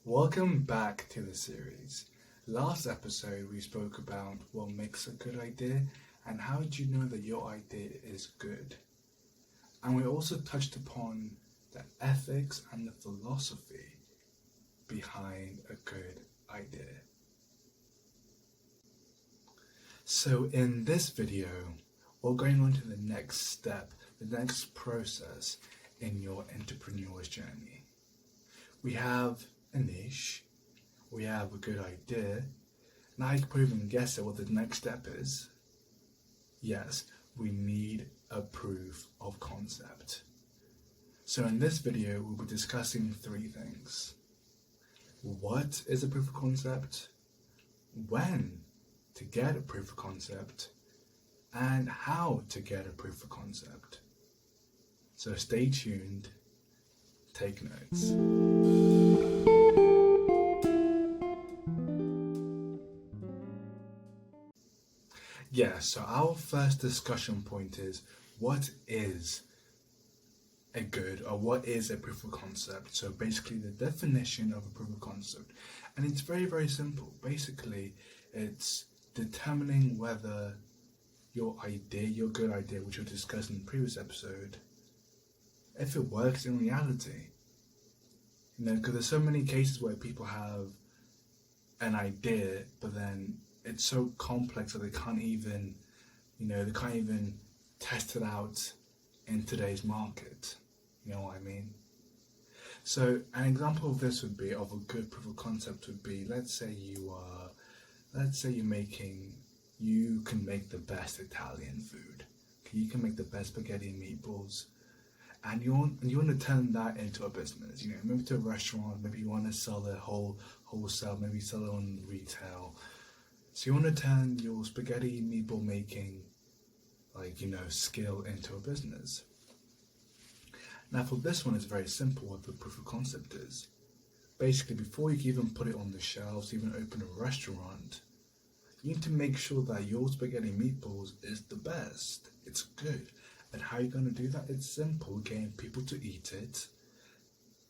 Welcome back to the series. Last episode we spoke about what makes a good idea and how do you know that your idea is good. And we also touched upon the ethics and the philosophy behind a good idea. So in this video, we're going on to the next step, the next process in your entrepreneur's journey. We have a niche, we have a good idea. Now you can probably even guess at what the next step is. Yes, we need a proof of concept. So in this video, we'll be discussing three things. What is a proof of concept? When to get a proof of concept? And how to get a proof of concept. So stay tuned, take notes. Yeah, so our first discussion point is what is a good or what is a proof of concept? So basically the definition of a proof of concept. And it's very, very simple. Basically, it's determining whether your idea, your good idea, which we discussed in the previous episode, if it works in reality. You know, because there's so many cases where people have an idea, but then it's so complex that they can't even test it out in today's market. You know what I mean? So an example of this would be, of a good proof of concept would be, let's say you can make the best Italian food. You can make the best spaghetti and meatballs. And you want to turn that into a business. You know, maybe to a restaurant, maybe you want to sell it wholesale, maybe sell it on retail. So you want to turn your spaghetti meatball making, skill into a business. Now for this one, it's very simple what the proof of concept is. Basically, before you can even put it on the shelves, even open a restaurant, you need to make sure that your spaghetti meatballs is the best. It's good. And how are you going to do that? It's simple, getting people to eat it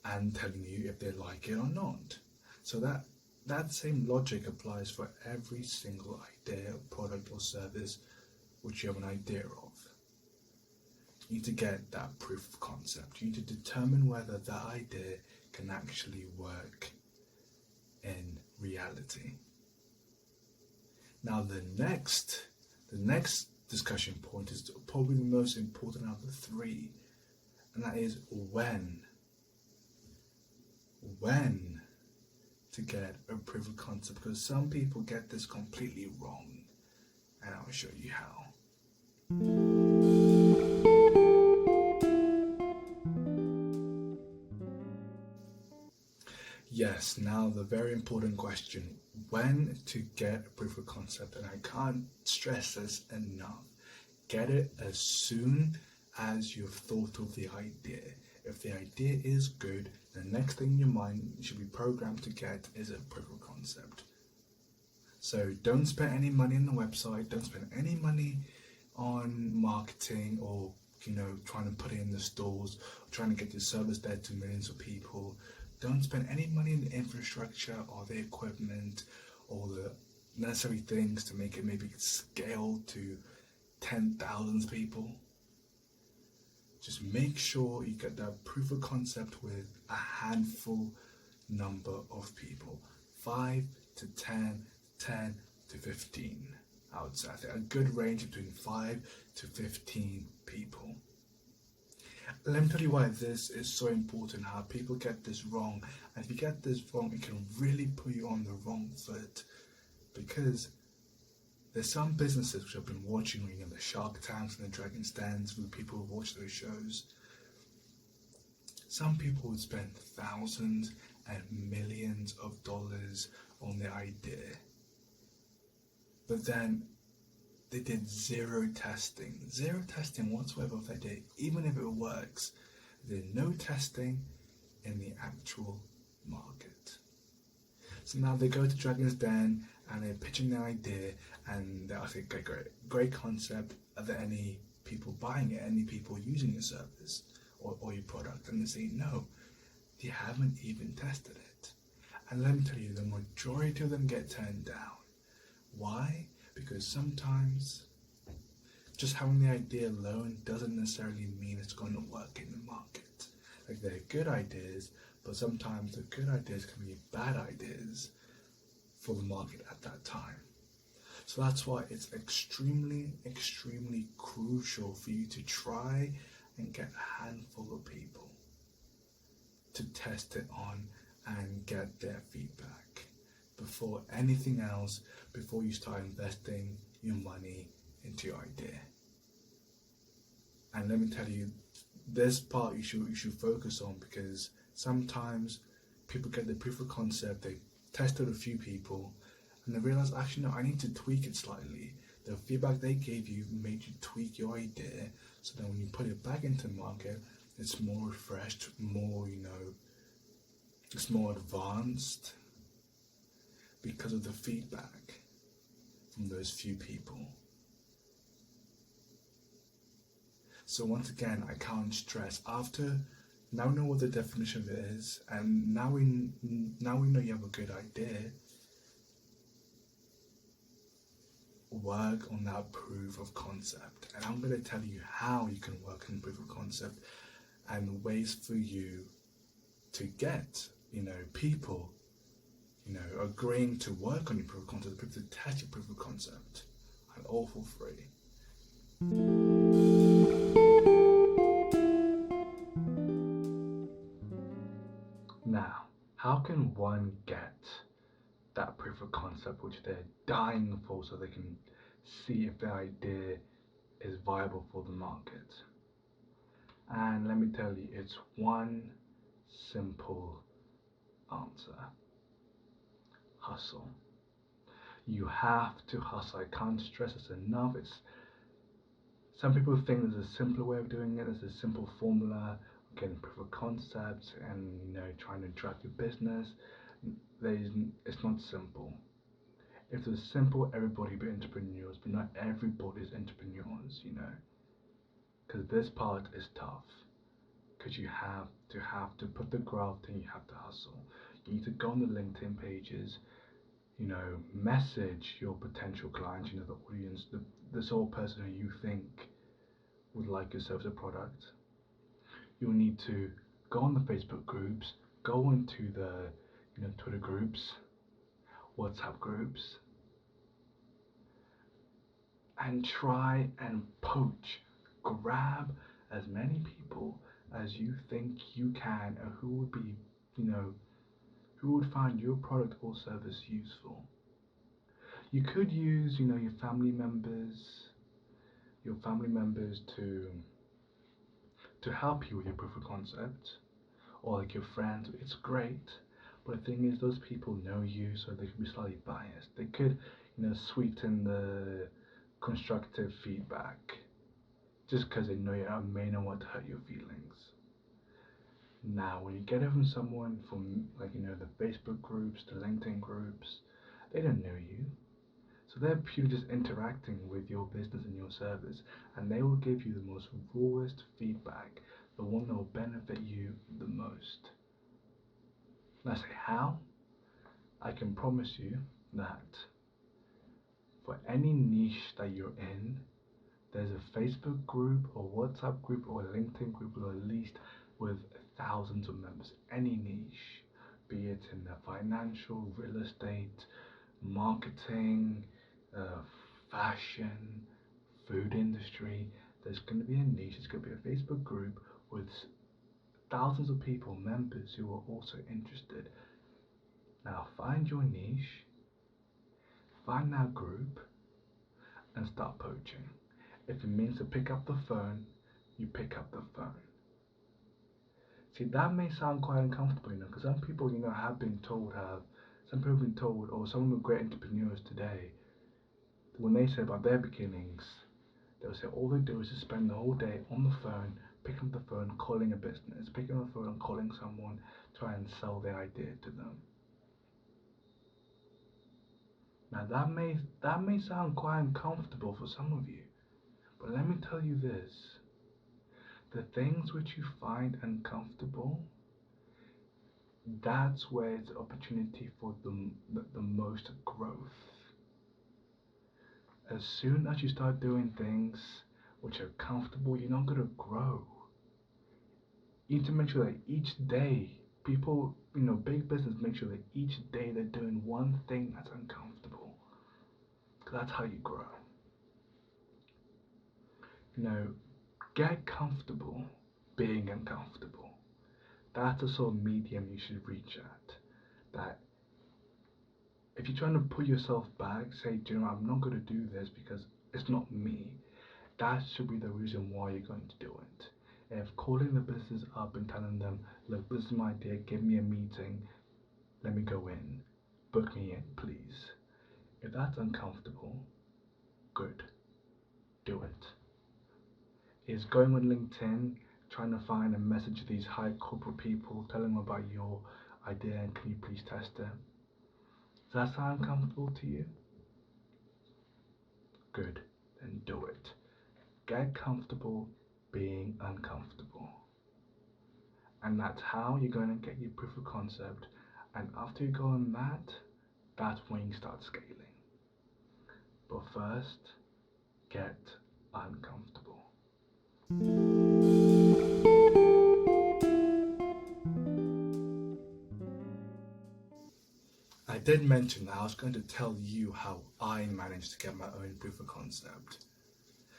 and telling you if they like it or not. So that same logic applies for every single idea, product or service which you have an idea of. You need to get that proof of concept. You need to determine whether that idea can actually work in reality. Now the next discussion point is probably the most important out of the three, and that is when to get a proof of concept, because some people get this completely wrong, and I'll show you how. Yes, now the very important question, when to get a proof of concept, and I can't stress this enough. Get it as soon as you've thought of the idea. If the idea is good, the next thing in your mind should be programmed to get is a proof of concept. So don't spend any money on the website, don't spend any money on marketing or trying to put it in the stores, or trying to get your service there to millions of people. Don't spend any money in the infrastructure or the equipment or the necessary things to make it maybe scale to 10,000 people. Just make sure you get that proof of concept with a handful number of people. 5 to 10, 10 to 15. I would say a good range between 5 to 15 people. Let me tell you why this is so important, how people get this wrong. And if you get this wrong, it can really put you on the wrong foot. Because there's some businesses which I've been watching, the Shark Tanks and the Dragon's Dens, with people who watch those shows. Some people would spend thousands and millions of dollars on their idea. But then they did zero testing whatsoever of their idea, even if it works. There's no testing in the actual market. So now they go to Dragon's Den and they're pitching their idea, and they'll say, great concept. Are there any people buying it? Any people using your service or your product? And they say no. They haven't even tested it. And let me tell you, the majority of them get turned down. Why? Because sometimes just having the idea alone doesn't necessarily mean it's going to work in the market. Like, they're good ideas, but sometimes the good ideas can be bad ideas for the market at that time. So that's why it's extremely, extremely crucial for you to try and get a handful of people to test it on and get their feedback before anything else, before you start investing your money into your idea. And let me tell you, this part you should focus on, because sometimes people get the proof of concept, they tested a few people, and they realize, actually no, I need to tweak it slightly. The feedback they gave you made you tweak your idea, so that when you put it back into the market, it's more refreshed, more, it's more advanced because of the feedback from those few people. So once again, I can't stress, after now we know what the definition of it is, and now we know you have a good idea, work on that proof of concept. And I'm going to tell you how you can work on proof of concept and ways for you to get, people, agreeing to work on your proof of concept, people to test your proof of concept, and all for free. Now, how can one get that proof of concept which they're dying for, so they can see if their idea is viable for the market? And let me tell you, it's one simple answer: hustle. You have to hustle. I can't stress this enough. Some people think there's a simpler way of doing it. There's a simple formula, getting proof of concept, and trying to drive your business. It's not simple. If it was simple, everybody would be entrepreneurs, but not everybody's entrepreneurs. Because this part is tough. Because you have to put the graft in. You have to hustle. You need to go on the LinkedIn pages. Message your potential clients, the audience, the sort of person who you think would like your service or product. You'll need to go on the Facebook groups, go into the Twitter groups, WhatsApp groups, and try and poach, grab as many people as you think you can, or who would be, who would find your product or service useful. You could use, your family members to help you with your proof of concept, or like your friends. It's great, but the thing is, those people know you, so they could be slightly biased. They could, sweeten the constructive feedback just because they know you may not want to hurt your feelings. Now, when you get it from someone from, the Facebook groups, the LinkedIn groups, they don't know you. So they're purely just interacting with your business and your service, and they will give you the most rawest feedback, the one that will benefit you the most. And I say, how? I can promise you that for any niche that you're in, there's a Facebook group or WhatsApp group or a LinkedIn group, or at least with thousands of members. Any niche, be it in the financial, real estate, marketing, fashion, food industry, there's going to be a niche. There's going to be a Facebook group with thousands of people, members, who are also interested. Now find your niche, find that group, and start poaching. If it means to pick up the phone, you pick up the phone. See, that may sound quite uncomfortable, because some people, have been told, or some of the great entrepreneurs today, when they say about their beginnings, they'll say all they do is to spend the whole day on the phone, picking up the phone, calling a business, picking up the phone, calling someone, trying and sell their idea to them. Now that may sound quite uncomfortable for some of you, but let me tell you this: the things which you find uncomfortable That's where it's opportunity for the most growth. As soon as you start doing things which are comfortable, you're not going to grow. You need to make sure that each day, people, big business make sure that each day they're doing one thing that's uncomfortable. Because that's how you grow. You know, get comfortable being uncomfortable. That's the sort of medium you should reach at. That if you're trying to put yourself back, say, I'm not going to do this because it's not me. That should be the reason why you're going to do it. If calling the business up and telling them, look, this is my idea, give me a meeting, let me go in, book me in, please. If that's uncomfortable, good, do it. Is going on LinkedIn, trying to find and message these high corporate people, telling them about your idea and can you please test it? Does that sound comfortable to you? Good, then do it. Get comfortable being uncomfortable. And that's how you're going to get your proof of concept. And after you go on that, that's when you start scaling. But first, get uncomfortable. I did mention that I was going to tell you how I managed to get my own proof of concept.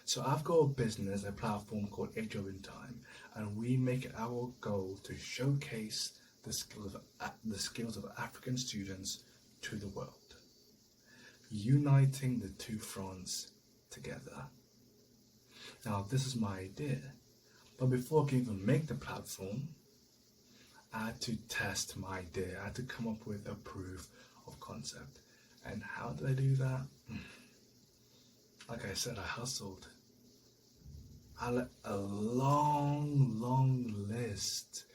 So I've got a business, a platform called Ajobintime, and we make it our goal to showcase the skills of African students to the world, uniting the two fronts together. Now, this is my idea, but before I can even make the platform, I had to test my idea. I had to come up with a proof of concept. And how did I do that? Like I said, I hustled. I let a long list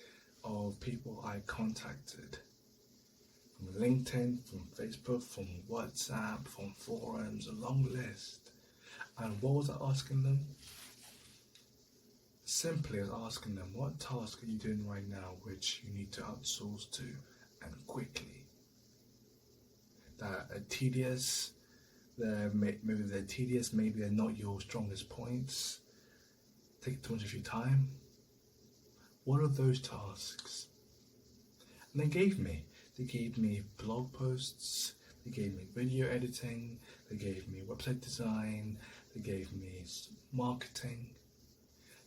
of people I contacted from LinkedIn, from Facebook, from WhatsApp, from forums, a long list. And what was I asking them? Simply as asking them, what task are you doing right now which you need to outsource to and quickly? That are tedious, maybe they're tedious, maybe they're not your strongest points, take too much of your time. What are those tasks? And they gave me blog posts, they gave me video editing, they gave me website design, they gave me marketing.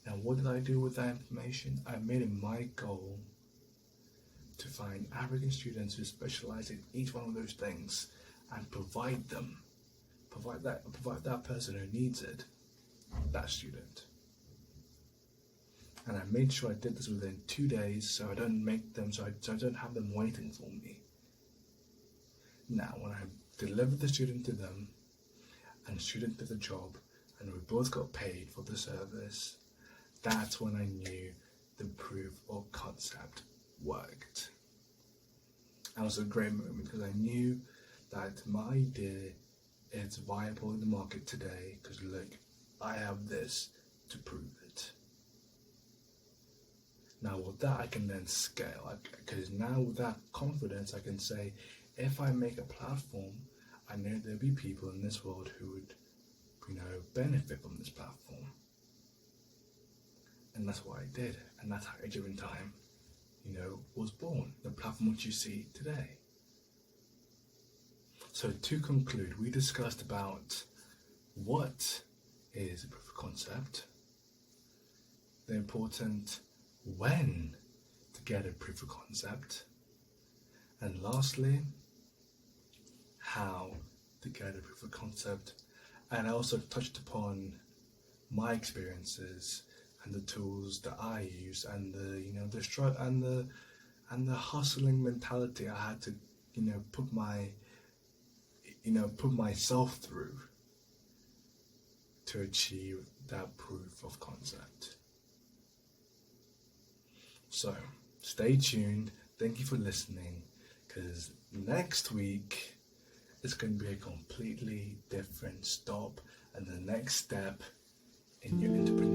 Now what did I do with that information? I made it my goal to find African students who specialize in each one of those things and provide that person who needs it, that student. And I made sure I did this within 2 days, so I don't have them waiting for me. Now, when I delivered the student to them, and the student did the job, and we both got paid for the service, that's when I knew the proof of concept worked. And it was a great moment because I knew that my idea is viable in the market today because look, I have this to prove it. Now with that I can then scale, because now with that confidence I can say, if I make a platform, I know there'll be people in this world who would, benefit from this platform. And that's what I did, and that's how Ajobintime, was born, the platform which you see today. So to conclude, we discussed about what is a proof of concept, the important when to get a proof of concept, and lastly, how to get a proof of concept. And I also touched upon my experiences and the tools that I use, and the struggle and the hustling mentality I had to put myself through to achieve that proof of concept. So stay tuned. Thank you for listening, because next week it's going to be a completely different stop and the next step in your entrepreneurship.